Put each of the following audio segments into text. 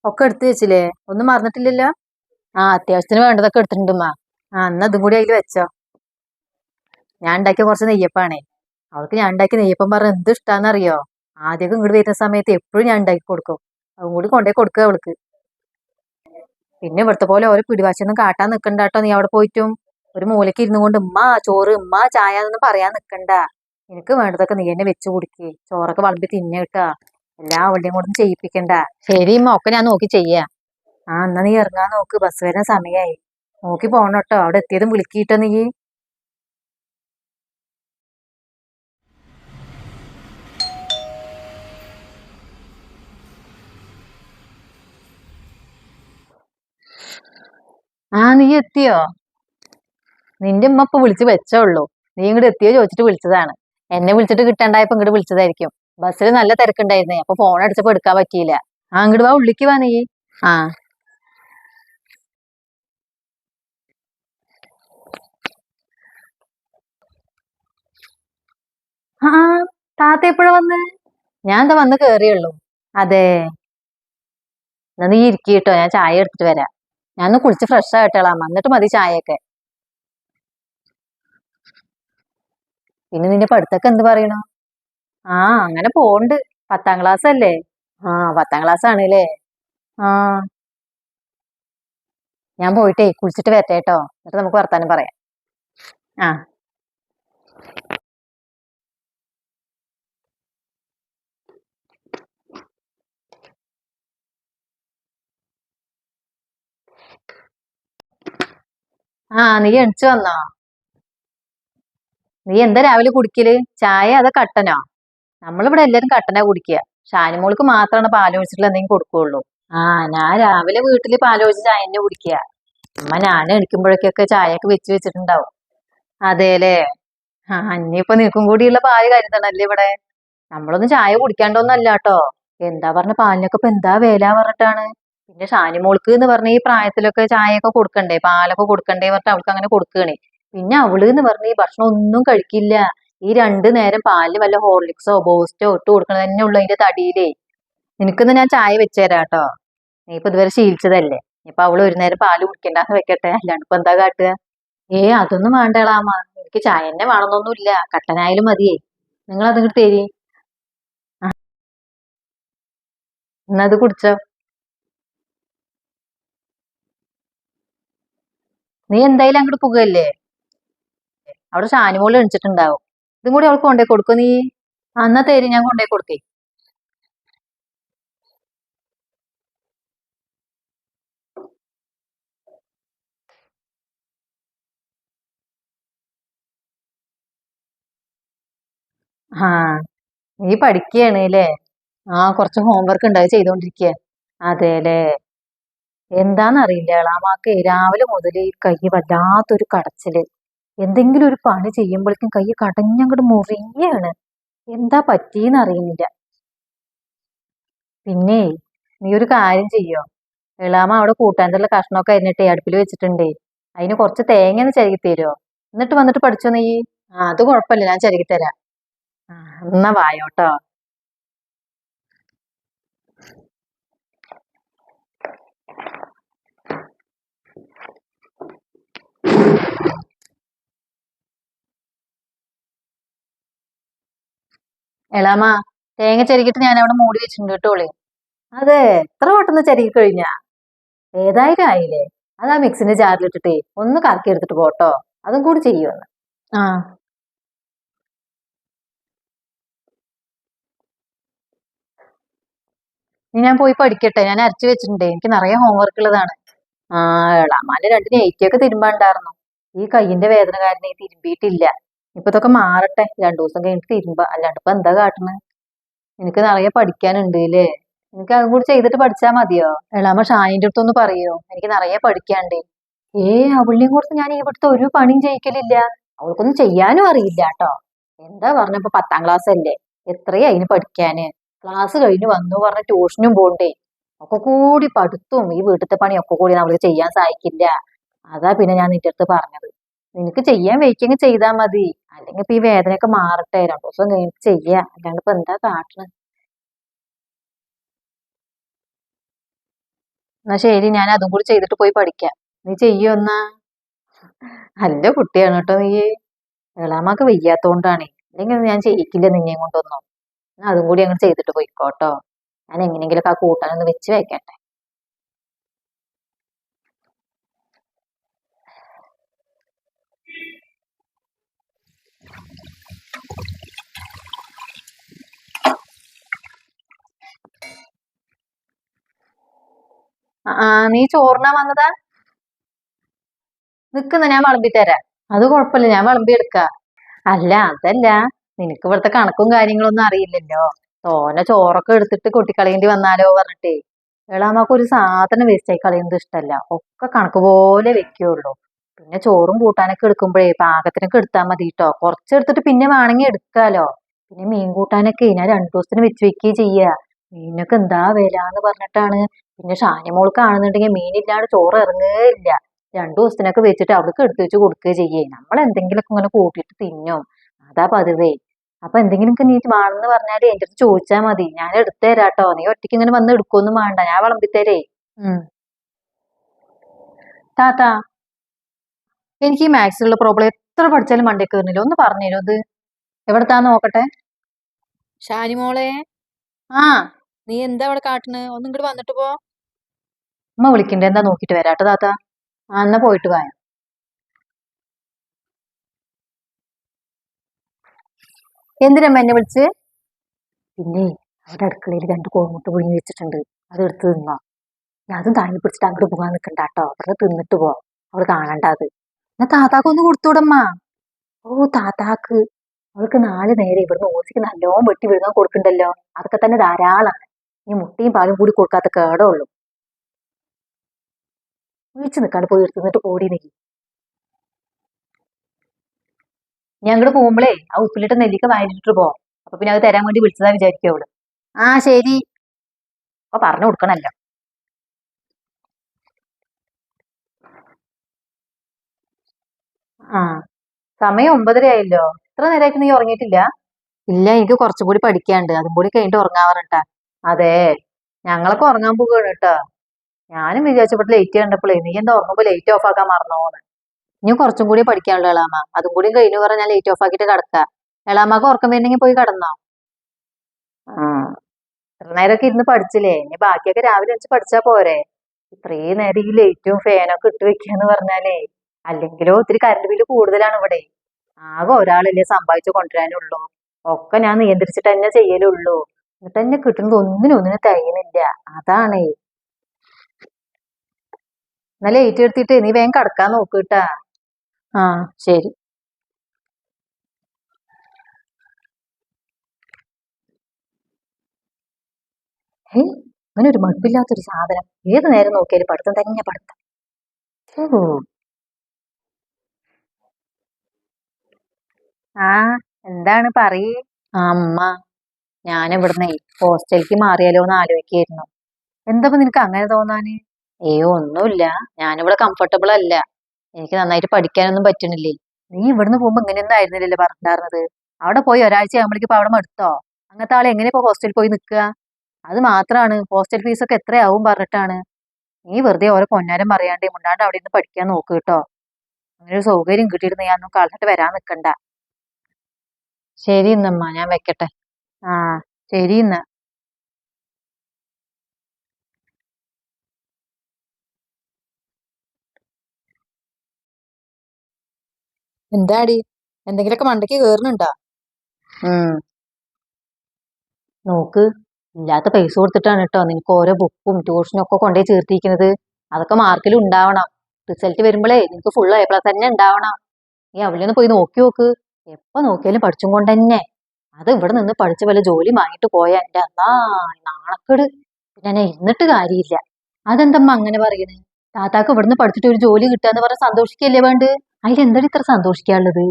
ഒക്കെ എടുത്തു വെച്ചില്ലേ? ഒന്നും മറന്നിട്ടില്ലല്ലോ? ആ അത്യാവശ്യത്തിന് വേണ്ടതൊക്കെ എടുത്തിട്ടുണ്ടുമ്മ. ആ എന്നാ അതും കൂടി അതിൽ വെച്ചോ. ഞാൻ ഉണ്ടാക്കിയ കുറച്ച് നെയ്യപ്പാണേ. അവൾക്ക് ഞാൻ ഉണ്ടാക്കിയ നെയ്യപ്പം പറഞ്ഞ എന്ത് ഇഷ്ടാന്നറിയോ? ആദ്യമൊക്കെ ഇങ്ങോട്ട് വരുന്ന സമയത്ത് എപ്പോഴും ഞാൻ ഉണ്ടാക്കി കൊടുക്കും. അതും കൂടി കൊണ്ടേ കൊടുക്കുക അവൾക്ക്. പിന്നെ ഇവിടുത്തെ പോലെ ഓരോ പിടിവാശിയൊന്നും കാട്ടാൻ നിക്കണ്ടാട്ടോ. നീ അവിടെ പോയിട്ടും ഒരു മൂലയ്ക്ക് ഇരുന്നു കൊണ്ട് ഉമ്മ ചോറ് ഉമ്മ ചായ എന്നൊന്നും പറയാൻ നിക്കണ്ട. എനിക്ക് വേണ്ടതൊക്കെ നീ എന്നെ വെച്ച് കുടിക്ക്. ചോറൊക്കെ വിളമ്പി തിന്നേട്ടാ. എല്ലാ അവളുടെയും കൊണ്ടൊന്നും ചെയ്യിപ്പിക്കണ്ട. ശരി ഉമ്മ, ഒക്കെ ഞാൻ നോക്കി ചെയ്യാ. ആ എന്നാ നീ ഇറങ്ങാൻ നോക്ക്, ബസ് വരുന്ന സമയായി. നോക്കി പോണട്ടോ, അവിടെ എത്തിയതും വിളിക്കിട്ടോ നീ. ആ നീ എത്തിയോ? നിന്റെ ഉമ്മ ഇപ്പൊ വിളിച്ച് വെച്ചോള്ളൂ. നീ ഇങ്ങോട്ട് എത്തിയോ ചോദിച്ചിട്ട് വിളിച്ചതാണ്. എന്നെ വിളിച്ചിട്ട് കിട്ടണ്ടായപ്പോ ഇങ്ങോട്ട് വിളിച്ചതായിരിക്കും. ബസ്സിൽ നല്ല തിരക്കുണ്ടായിരുന്നേ, അപ്പൊ ഫോൺ അടിച്ചപ്പോ എടുക്കാൻ പറ്റിയില്ല. ആ ഇങ്ങോട്ട് വാ, ഉള്ളിക്ക് വാ നീ. ആ ആ താത്ത എപ്പോഴാ വന്ന്? ഞാൻ എന്താ വന്ന് കേറിയുള്ളൂ. അതെ, എന്നാ നീ ഇരിക്കട്ടോ, ഞാൻ ചായ എടുത്തിട്ട് വരാം. ഞാൻ ഒന്ന് കുളിച്ച് ഫ്രഷ് ആയിട്ടോളാം, എന്നിട്ട് മതി ചായയൊക്കെ. പിന്നെ നിന്റെ പഠിത്തൊക്കെ എന്ത് പറയണു? ആ അങ്ങനെ പോണ്ട്. 10ാം ക്ലാസ് അല്ലേ? ആ 10ാം ക്ലാസ് ആണല്ലേ? ആ ഞാൻ പോയിട്ടേ കുളിച്ചിട്ട് വരട്ടെ കേട്ടോ, എന്നിട്ട് നമുക്ക് വർത്താനം പറയാം. ആ ആ നീ എണിച്ചു വന്നോ? നീ എന്താ രാവിലെ കുടിക്കല്? ചായ അതോ കട്ടനോ? നമ്മളിവിടെ എല്ലാരും കട്ടനാ കുടിക്കുക. ഷാനിമോൾക്ക് മാത്രമാണ് പാലൊഴിച്ചിട്ടുള്ള എന്തെങ്കിലും കൊടുക്കുകയുള്ളൂ. ആ ഞാൻ രാവിലെ വീട്ടില് പാലൊഴിച്ച് ചായ തന്നെ കുടിക്കുക. അമ്മ ഞാൻ എണിക്കുമ്പോഴേക്കൊക്കെ ചായയൊക്കെ വെച്ച് വെച്ചിട്ടുണ്ടാവും. അതേല്ലേ? ആ ഇനിയിപ്പൊ നിനക്കും കൂടിയുള്ള പാല് കരുതണല്ലേ ഇവിടെ. നമ്മളൊന്നും ചായ കുടിക്കാണ്ടോന്നല്ല കേട്ടോ. എന്താ പറഞ്ഞ പാലിനൊക്കെ ഇപ്പൊ എന്താ വില പറഞ്ഞിട്ടാണ്. പിന്നെ ഷാനിമോൾക്ക് എന്ന് പറഞ്ഞ ഈ പ്രായത്തിലൊക്കെ ചായയൊക്കെ കൊടുക്കണ്ടേ, പാലൊക്കെ കൊടുക്കണ്ടേ പറഞ്ഞിട്ട് അവൾക്ക് അങ്ങനെ കൊടുക്കുകയാണ്. പിന്നെ അവള് എന്ന് പറഞ്ഞ ഈ ഭക്ഷണം ഒന്നും കഴിക്കില്ല. ഈ 2 നേരം പാലില് വല്ല ഹോർലിക്സോ ബൂസ്റ്റോ ഇട്ട് കൊടുക്കണത് തന്നെ ഉള്ളു അതിന്റെ തടിയിലേ. നിനക്കിന്ന് ഞാൻ ചായ വെച്ചുതരാം കേട്ടോ. നീ ഇപ്പൊ ഇതുവരെ ശീലിച്ചതല്ലേ. ഇപ്പൊ അവള് 1 നേരം പാല് കുടിക്കണ്ടെന്ന് വെക്കട്ടെ, അല്ലാണ്ട് ഇപ്പൊ എന്താ കാട്ടുക? അതൊന്നും വേണ്ടേളാമ്മ, എനിക്ക് ചായ തന്നെ വേണമെന്നൊന്നുമില്ല, കട്ടനായാലും മതിയേ. നിങ്ങൾ അതിങ്ങോട്ട് തരി. ആ എന്നാ അത് കുടിച്ചോ. നീ എന്തായാലും അങ്ങോട്ട് പോകുകയല്ലേ? അവിടെ ഷാനിമോള് എണിച്ചിട്ടുണ്ടാവും. ഇതും കൂടി അവൾക്ക് കൊണ്ടേ കൊടുക്കും നീ. എന്നാ തരി, ഞാൻ കൊണ്ടേ കൊടുക്കേ. ആ നീ പഠിക്കുകയാണ് അല്ലേ? ആ കുറച്ച് ഹോംവർക്ക് ഉണ്ട്, അത് ചെയ്തോണ്ടിരിക്കുക. അതേല്ലേ? എന്താന്നറിയില്ല എളാമാക്ക് രാവിലെ മുതൽ ഈ കൈ വല്ലാത്തൊരു കടച്ചില്. എന്തെങ്കിലും ഒരു പണി ചെയ്യുമ്പോഴേക്കും കൈ കടഞ്ഞങ്ങോട്ട് മുറിയാണ്. എന്താ പറ്റീന്ന് അറിയുന്നില്ല. പിന്നെ നീ ഒരു കാര്യം ചെയ്യോ? എളാമ അവിടെ കൂട്ടാനുള്ള കഷ്ണമൊക്കെ അരിഞ്ഞിട്ടേ അടുപ്പിൽ വെച്ചിട്ടുണ്ടേ. അതിന് കുറച്ച് തേങ്ങ ഒന്ന് ചിരകി തരുമോ? എന്നിട്ട് വന്നിട്ട് പഠിച്ചോ നീ. ആ അത് കുഴപ്പമില്ല, ഞാൻ ചിരകി തരാം. ആ എന്നാ വായോട്ടോ. എളാമ, തേങ്ങ ചിരകിട്ട് ഞാൻ അവിടെ മൂടി വെച്ചിട്ടുണ്ട് കേട്ടോളെ. അതെ, എത്ര പെട്ടെന്ന് ചിരകി കഴിഞ്ഞാ? ഏതായാലും ആയില്ലേ. അതാ മിക്സിന്റെ ജാറിലിട്ടിട്ടേ ഒന്ന് കറക്കി എടുത്തിട്ട് പോട്ടോ. അതും കൂടി ചെയ്യുമെന്ന്. ആ ഇനി ഞാൻ പോയി പഠിക്കട്ടെ, ഞാൻ അരച്ചു വെച്ചിട്ടുണ്ടേ, എനിക്ക് നിറയെ ഹോംവർക്ക് ഉള്ളതാണ്. ആ എളാമാന്റെ 2 നൈറ്റിയൊക്കെ തിരുമ്പാണ്ടായിരുന്നു. ഈ കയ്യിന്റെ വേദന കാരണം ഈ തിരുമ്പിയിട്ടില്ല. ഇപ്പൊ ഇതൊക്കെ മാറട്ടെ, 2 ദിവസം കഴിഞ്ഞിട്ട് തിരുമ്പ, അല്ലാണ്ട് ഇപ്പൊ എന്താ കാട്ടണ്. എനിക്ക് നിറയെ പഠിക്കാനുണ്ട് ഇല്ലേ? എനിക്ക് അതും കൂടി ചെയ്തിട്ട് പഠിച്ചാ മതിയോ? എളാമ ഷാനിന്റെ അടുത്തൊന്ന് പറയോ, എനിക്ക് നിറയെ പഠിക്കാണ്ടേ. അവളെയും കൊടുത്ത് ഞാൻ ഇവിടുത്തെ ഒരു പണിയും ചെയ്യിക്കലില്ല. അവൾക്കൊന്നും ചെയ്യാനും അറിയില്ല കേട്ടോ. എന്താ പറഞ്ഞപ്പോ 10ാം ക്ലാസ് അല്ലേ? എത്രയാ അതിന് പഠിക്കാന്. ക്ലാസ് കഴിഞ്ഞ് വന്നു പറഞ്ഞ ട്യൂഷനും പോണ്ടേ. ഒക്കെ കൂടി പഠിത്തവും ഈ വീട്ടിലത്തെ പണിയൊക്കെ കൂടി അവൾക്ക് ചെയ്യാൻ സാധിക്കില്ല. അതാ പിന്നെ ഞാൻ നിന്റെ അടുത്ത് പറഞ്ഞത്. നിനക്ക് ചെയ്യാൻ വയ്ക്കെങ്കിൽ ചെയ്താൽ മതി. അല്ലെങ്കിൽ ഇപ്പൊ ഈ വേദനയൊക്കെ മാറട്ടെ, 2 ദിവസം കഴിഞ്ഞിട്ട് ചെയ്യാ, അല്ലാണ്ട് ഇപ്പൊ എന്താ കാട്ടണ്. എന്നാ ശരി, ഞാൻ അതും കൂടി ചെയ്തിട്ട് പോയി പഠിക്കാം. നീ ചെയ്യോ എന്നാ? നല്ല കുട്ടിയാണ് കേട്ടോ നീ. എളാമാക്ക് വയ്യാത്തോണ്ടാണേ, അല്ലെങ്കിൽ ഞാൻ ചെയ്യിക്കില്ല നിന്നെയും കൊണ്ടൊന്നും. എന്നാ അതും കൂടി അങ്ങ് ചെയ്തിട്ട് പോയിക്കോട്ടോ. ഞാൻ എങ്ങനെയെങ്കിലൊക്കെ ആ കൂട്ടാനൊന്ന് വെച്ച് വെക്കട്ടെ. നീ ചോറിനാ വന്നതാ? നിക്കുന്ന, ഞാൻ വിളമ്പി തരാം. അത് കുഴപ്പമില്ല, ഞാൻ വിളമ്പി എടുക്കാം. അല്ല അതല്ല, നിനക്ക് ഇവിടുത്തെ കണക്കും കാര്യങ്ങളൊന്നും അറിയില്ലല്ലോ. തോനെ ചോറൊക്കെ എടുത്തിട്ട് കൊട്ടിക്കളയേണ്ടി വന്നാലോ പറഞ്ഞിട്ടേ. എളാമാക്ക് ഒരു സാധനം വേസ്റ്റ് ആയി കളയുന്നത് ഇഷ്ടല്ല. ഒക്കെ കണക്ക് പോലെ വെക്കുള്ളൂ. പിന്നെ ചോറും കൂട്ടാനൊക്കെ എടുക്കുമ്പോഴേ പാകത്തിനൊക്കെ എടുത്താൽ മതി കേട്ടോ. കുറച്ചെടുത്തിട്ട് പിന്നെ വേണമെങ്കിൽ എടുക്കാലോ. പിന്നെ മീൻ കൂട്ടാനൊക്കെ ഞാൻ 2 ദിവസത്തിന് വെച്ച് വെക്കുകയും ചെയ്യാ. മീനൊക്കെ എന്താ വില എന്ന് പറഞ്ഞിട്ടാണ്. പിന്നെ ഷാനിമോൾക്ക് കാണുന്നുണ്ടെങ്കിൽ മീനില്ലാണ്ട് ചോറ് ഇറങ്ങുകയില്ല. 2 ദിവസത്തിനൊക്കെ വെച്ചിട്ട് അവൾക്ക് എടുത്തു വെച്ച് കൊടുക്കുകയും ചെയ്യേ. നമ്മൾ എന്തെങ്കിലുമൊക്കെ ഇങ്ങനെ കൂട്ടിയിട്ട് തിന്നും. അതാ പതിവേ. അപ്പൊ എന്തെങ്കിലും നീ വേണമെന്ന് പറഞ്ഞാല് എന്റെ അടുത്ത് ചോദിച്ചാൽ മതി, ഞാൻ എടുത്തു തരാട്ടോ. നീ ഒറ്റയ്ക്ക് ഇങ്ങനെ വന്ന് എടുക്കൊന്നും വേണ്ട, ഞാൻ വിളമ്പിത്തരേ. ഉം. താത്ത, എനിക്ക് ഈ മാത്സിലുള്ള പ്രോബ്ലം എത്ര പഠിച്ചാലും മണ്ടയ്ക്ക് കയറുന്നില്ല. ഒന്ന് പറഞ്ഞു തരുമോ ഇത്? എവിടത്താന്ന് നോക്കട്ടെ. ഷാനിമോളെ, ആ നീ എന്താ അവിടെ കാട്ടണ്? ഒന്ന് ഇങ്ങോട്ട് വന്നിട്ട് പോ. അമ്മ വിളിക്കണ്ടേ, എന്താ നോക്കിട്ട് വരാട്ടോ താത്ത. എന്നാ പോയിട്ട് വാ. എന്തിനമ്മ എന്നെ വിളിച്ച്? പിന്നെ അവിടെ അടുക്കളയിൽ 2 കോഴിമുട്ട പുഴുങ്ങി വെച്ചിട്ടുണ്ട്, അത് എടുത്ത് തിന്നോ. അതും താങ്ങി പിടിച്ചിട്ട് അങ്ങോട്ട് പോകാൻ നിൽക്കണ്ടാട്ടോ, വെറുതെ തിന്നിട്ട് പോ. അവള് കാണണ്ട അത്. എന്നാ താത്താക്ക് ഒന്ന് കൊടുത്തൂടമ്മ. ഓ താത്താക്ക്, അവൾക്ക് 4 നേരം ഇവിടുന്ന് ഓസിക്ക് നല്ലോണം വെട്ടി വിഴുങ്ങാൻ കൊടുക്കണ്ടല്ലോ. അതൊക്കെ തന്നെ ധാരാളമാണ്. ഈ മുട്ടയും പാലും കൂടി കൊടുക്കാത്ത കേടേ ഉള്ളൂ. വീഴ്ച നിൽക്കാണ്ട് പോയി എടുത്തിട്ട് പോടി നീ. ഞാൻ അങ്ങോട്ട് പോകുമ്പോഴേ ആ ഉപ്പിലിട്ട നെല്ലിക്ക വായിലിട്ട് പോ. അപ്പൊ പിന്നെ അത് തരാൻ വേണ്ടി വിളിച്ചതാ വിചാരിക്കും അവള്. ആ ശരി, അപ്പൊ പറഞ്ഞു കൊടുക്കണല്ലോ. ആ സമയം 9:30 ആയല്ലോ. ഇത്ര നേരമായിട്ട് നീ ഉറങ്ങിയിട്ടില്ല? ഇല്ല, എനിക്ക് കുറച്ചും കൂടി പഠിക്കാണ്ട്, അതും കൂടി കഴിഞ്ഞിട്ട് ഉറങ്ങാവറട്ടാ. അതെ, ഞങ്ങളൊക്കെ ഉറങ്ങാൻ പോവുകയാണ് കേട്ടോ. ഞാനും വിചാരിച്ചപ്പോൾ ലേറ്റ് കണ്ടപ്പോഴേ നീ എന്താ ഉറങ്ങുമ്പോ ലൈറ്റ് ഓഫ് ആക്കാൻ മറന്നോന്ന്. ഇനി കുറച്ചും കൂടി പഠിക്കാനുള്ള എളാമ, അതും കൂടി കഴിഞ്ഞു പറഞ്ഞാൽ ഞാൻ ലൈറ്റ് ഓഫ് ആക്കിയിട്ട് കിടക്കാം. എളാമാക്ക് ഉറക്കം വരുന്നെങ്കിൽ പോയി കിടന്നോ. ആ ഇത്ര നേരമൊക്കെ ഇരുന്ന് പഠിച്ചില്ലേ, ഇനി ബാക്കിയൊക്കെ രാവിലെ വെച്ച് പഠിച്ചാ പോരെ. ഇത്രയും നേരം ഈ ലൈറ്റും ഫാനൊക്കെ ഇട്ട് വെക്കാന്ന് പറഞ്ഞാലേ, അല്ലെങ്കിലോ ഒത്തിരി കറണ്ട് ബില്ല് കൂടുതലാണ് ഇവിടെ. ആകെ ഒരാളല്ലേ സമ്പാദിച്ചു കൊണ്ടുവരാനുള്ളൂ. ഒക്കെ ഞാൻ നിയന്ത്രിച്ചിട്ട് തന്നെ ചെയ്യലുള്ളൂ. എന്നിട്ട് തന്നെ കിട്ടുന്നത് ഒന്നിനും തികയുന്നില്ല. അതാണേ. എന്നാ ലൈറ്റ് എടുത്തിട്ട് നീ വേഗം കിടക്കാൻ നോക്കൂട്ടാ. ആ ശരി. ഏയ്, അങ്ങനെ ഒരു മടുപ്പില്ലാത്തൊരു സാധനം. ഏത് നേരം നോക്കിയാലും പഠിത്തം തന്നെ പഠിത്തം. ഓ. ആ എന്താണ് പറയ്. ആ അമ്മ, ഞാൻ ഇവിടുന്ന് ഹോസ്റ്റലിലേക്ക് മാറിയാലോ എന്ന് ആലോചിക്കായിരുന്നു. എന്താ നിനക്ക് അങ്ങനെ തോന്നാന്? ഏയോ ഒന്നുമില്ല, ഞാനിവിടെ കംഫർട്ടബിൾ അല്ല. എനിക്ക് നന്നായിട്ട് പഠിക്കാനൊന്നും പറ്റണില്ലേ. നീ ഇവിടുന്ന് പോകുമ്പോ ഇങ്ങനെയൊന്നും ആയിരുന്നില്ലല്ലോ പറഞ്ഞിട്ടുണ്ടായിരുന്നത്. അവിടെ പോയി ഒരാഴ്ച ആകുമ്പോഴേക്കും ഇപ്പൊ അവിടെ മടുത്തോ? അങ്ങനത്തെ ആളെ എങ്ങനെ ഇപ്പൊ ഹോസ്റ്റലിൽ പോയി നിൽക്കുക? അത് മാത്രാണ്, ഹോസ്റ്റൽ ഫീസ് ഒക്കെ എത്രയാവും പറഞ്ഞിട്ടാണ്. നീ വെറുതെ ഓരോ പൊന്നാരം പറയാണ്ട് മുണ്ടാണ്ട് അവിടെ നിന്ന് പഠിക്കാൻ നോക്ക് കേട്ടോ. അങ്ങനെ ഒരു സൗകര്യം കിട്ടിയിട്ട് നീ അതൊന്നും കളഞ്ഞിട്ട് വരാൻ നിൽക്കണ്ട. ശരി എന്നമ്മ, ഞാൻ വെക്കട്ടെ. ആ ശരി എന്നാ. എന്താടി, എന്തെങ്കിലുമൊക്കെ മണ്ടയ്ക്ക് കേറുന്നുണ്ടോ? ഉം നോക്ക്, ഇല്ലാത്ത പൈസ കൊടുത്തിട്ടാണ് കേട്ടോ നിനക്ക് ഓരോ ബുക്കും ട്യൂഷനും ഒക്കെ കൊണ്ടുപോയി ചേർത്തിരിക്കുന്നത്. അതൊക്കെ മാർക്കിൽ ഉണ്ടാവണം. റിസൾട്ട് വരുമ്പോഴേ നിനക്ക് ഫുൾ A+ തന്നെ ഉണ്ടാവണം. നീ അവിടെ നിന്ന് പോയി നോക്കി നോക്ക്. എപ്പോ നോക്കിയാലും പഠിച്ചും കൊണ്ട് തന്നെ. അത് ഇവിടെ നിന്ന് പഠിച്ച വല്ല ജോലി വാങ്ങിട്ട് പോയാ എന്റെ എന്നാ നാണക്കേട്. പിന്നെ ഞാൻ ഇരുന്നിട്ട് കാര്യമില്ല. അതെന്തമ്മ അങ്ങനെ പറയണേ? താത്താക്ക് ഇവിടുന്ന് പഠിച്ചിട്ട് ഒരു ജോലി കിട്ടാന്ന് പറഞ്ഞ സന്തോഷിക്കല്ലേ വേണ്ട? അതിലെന്താണ് ഇത്ര സന്തോഷിക്കാനുള്ളത്?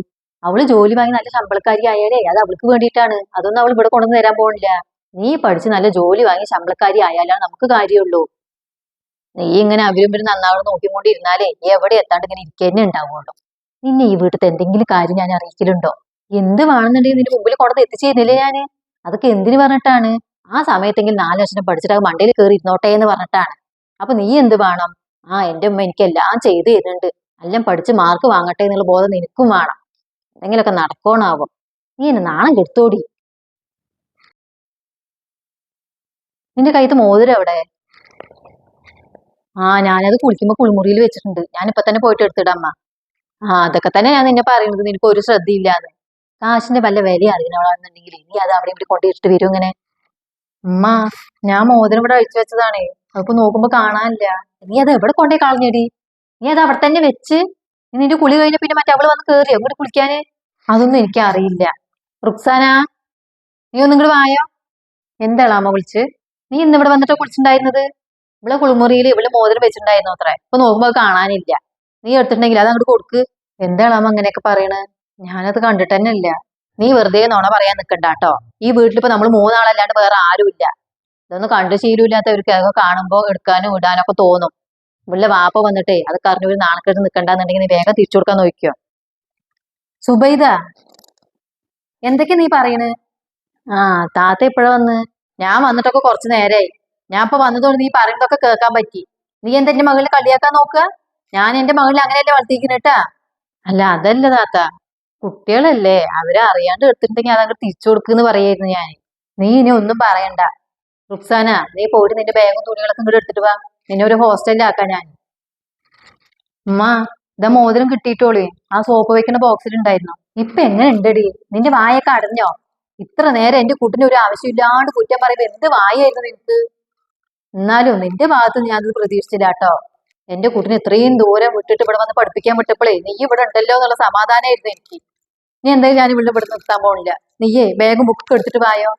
അവള് ജോലി വാങ്ങി നല്ല ശമ്പളക്കാരി ആയാലേ അത് അവൾക്ക് വേണ്ടിയിട്ടാണ്. അതൊന്നും അവൾ ഇവിടെ കൊണ്ടുവന്ന് തരാൻ പോണില്ല. നീ പഠിച്ച് നല്ല ജോലി വാങ്ങി ശമ്പളക്കാരി ആയാലാണ് നമുക്ക് കാര്യമുള്ളൂ. നീ ഇങ്ങനെ അവരും ഇവരും നന്നാവണം നോക്കിക്കൊണ്ടിരുന്നാലേ എവിടെ എത്താണ്ട് ഇങ്ങനെ ഇരിക്കന്നെ ഉണ്ടാവുള്ളൂ. നിന്നെ ഈ വീട്ടിലത്തെ എന്തെങ്കിലും കാര്യം ഞാൻ അറിയിക്കലുണ്ടോ? എന്ത് വേണമെന്നുണ്ടെങ്കിൽ നിന്റെ മുമ്പിൽ കൊണ്ടത് എത്തിച്ചു തരുന്നില്ലേ ഞാന്? അതൊക്കെ എന്തിനു പറഞ്ഞിട്ടാണ്? ആ സമയത്തെങ്കിലും 4 വർഷം പഠിച്ചിട്ട് അത് മണ്ടയിൽ കയറി ഇരുന്നോട്ടെ എന്ന് പറഞ്ഞിട്ടാണ്. അപ്പൊ നീ എന്ത് വേണം? എന്റെ ഉമ്മ എനിക്ക് എല്ലാം ചെയ്തു തരുന്നുണ്ട്. എല്ലാം പഠിച്ച് മാർക്ക് വാങ്ങട്ടെ എന്നുള്ള ബോധം നിനക്കും വേണം. എന്തെങ്കിലുമൊക്കെ നടക്കണാവും. നീ എന്നെ നാണം കെടുത്തോടി. നിന്റെ കയ്യത്ത് മോതിരം എവിടെ? ഞാനത് കുളിക്കുമ്പോ കുളിമുറിയിൽ വെച്ചിട്ടുണ്ട്. ഞാനിപ്പൊ തന്നെ പോയിട്ട് എടുത്തിടാം അമ്മ. അതൊക്കെ തന്നെ ഞാൻ നിന്നെ പറയുന്നത്. നിനക്ക് ഒരു ശ്രദ്ധയില്ലാന്ന്. കാശിന്റെ വല്ല വില അറിയുന്നവളാണെന്നുണ്ടെങ്കിൽ നീ അത് അവിടെ ഇവിടെ കൊണ്ടിട്ട് വരും ഇങ്ങനെ. ഉമ്മ, ഞാൻ മോതിരം ഇവിടെ അഴിച്ചു വെച്ചതാണേ. അതിപ്പോ നോക്കുമ്പോ കാണാനില്ല. നീ അത് എവിടെ കൊണ്ടേ കളഞ്ഞെടി? നീ അത് അവിടെ തന്നെ വെച്ച് നിന്റെ കുളി കഴിഞ്ഞ പിന്നെ മറ്റവള് വന്ന് കേറിയോ ഇങ്ങോട്ട് കുളിക്കാന്? അതൊന്നും എനിക്ക് അറിയില്ല. റുക്സാന, നീ ഒന്നും ഇങ്ങോട്ട് വായോ. എന്താളാ അമ്മ വിളിച്ച്? നീ ഇന്ന് ഇവിടെ വന്നിട്ട് കുളിച്ചിട്ടുണ്ടായിരുന്നത്? ഇവിടെ കുളിമുറിയിൽ ഇവിടെ മോതിരം വെച്ചിട്ടുണ്ടായിരുന്നു അത്രേ. ഇപ്പൊ നോക്കുമ്പോ അത് കാണാനില്ല. നീ എടുത്തിട്ടുണ്ടെങ്കിൽ അത് അങ്ങോട്ട് കൊടുക്ക്. എന്താളാ അമ്മ അങ്ങനെയൊക്കെ പറയണേ? ഞാനത് കണ്ടിട്ട് തന്നെ ഇല്ല. നീ വെറുതെ നുണ പറയാൻ നിക്കണ്ട കേട്ടോ. ഈ വീട്ടിലിപ്പോ നമ്മൾ മൂന്നാളല്ലാണ്ട് വേറെ ആരുമില്ല. ഇതൊന്നും കണ്ടു ശീലമില്ലാത്തവർക്ക് അതൊക്കെ കാണുമ്പോ എടുക്കാനും ഇടാനും ഒക്കെ തോന്നും. ഇവിടെ വാപ്പ വന്നിട്ടേ അതൊക്കെ അറിഞ്ഞ ഒരു നാണക്കെട്ട് നിൽക്കണ്ടെന്നുണ്ടെങ്കിൽ നീ വേഗം തിരിച്ചു കൊടുക്കാൻ നോക്കിയോ. സുബൈദ, എന്തൊക്കെയാ നീ പറയണ്? താത്ത എപ്പോഴാ വന്ന്? ഞാൻ വന്നിട്ടൊക്കെ കുറച്ചു നേരമായി. ഞാൻ ഇപ്പൊ വന്നതുകൊണ്ട് നീ പറയുന്നതൊക്കെ കേൾക്കാൻ പറ്റി. നീ എന്താ എന്റെ മകളിനെ കളിയാക്കാൻ നോക്കുക? ഞാൻ എന്റെ മകളിനെ അങ്ങനെയല്ലേ വളർത്തിക്കുന്നേട്ടാ. അല്ല അതല്ല താത്ത, കുട്ടികളല്ലേ, അവരെ അറിയാണ്ട് എടുത്തിട്ടുണ്ടെങ്കിൽ അതങ്ങ് തിരിച്ചു കൊടുക്കുന്ന് പറയായിരുന്നു ഞാൻ. നീ ഇനി ഒന്നും പറയണ്ട. റുക്സാന, നീ പോയിട്ട് നിന്റെ ബാഗും തുണികളൊക്കെ ഇങ്ങോട്ട് എടുത്തിട്ട് വാ. നിന്നെ ഒരു ഹോസ്റ്റലിലാക്കാം ഞാൻ. ഉമ്മ, ഇതാ മോതിരം കിട്ടിയിട്ടോളേ. ആ സോപ്പ് വെക്കുന്ന ബോക്സിലുണ്ടായിരുന്നു. ഇപ്പൊ എങ്ങനെ ഉണ്ടടി? നിന്റെ വായൊക്കെ അടഞ്ഞോ? ഇത്ര നേരം എന്റെ കുട്ടിന് ഒരു ആവശ്യമില്ലാണ്ട് കുറ്റം പറയുമ്പോ എന്ത് വായായിരുന്നു നിനക്ക്? എന്നാലും നിന്റെ ഭാഗത്ത് ഞാൻ അത് പ്രതീക്ഷിച്ചില്ല കേട്ടോ. എന്റെ കുട്ടിനെ ഇത്രയും ദൂരം വിട്ടിട്ട് ഇവിടെ വന്ന് പഠിപ്പിക്കാൻ വിട്ടപ്പോഴേ നീ ഇവിടെ ഉണ്ടല്ലോ എന്നുള്ള സമാധാനമായിരുന്നു എനിക്ക്. നീ എന്തായാലും ഞാൻ ഇവിടെ നിർത്താൻ പോണില്ല. നീയേ ബാഗും ബുക്കൊക്കെ എടുത്തിട്ട് വായോ.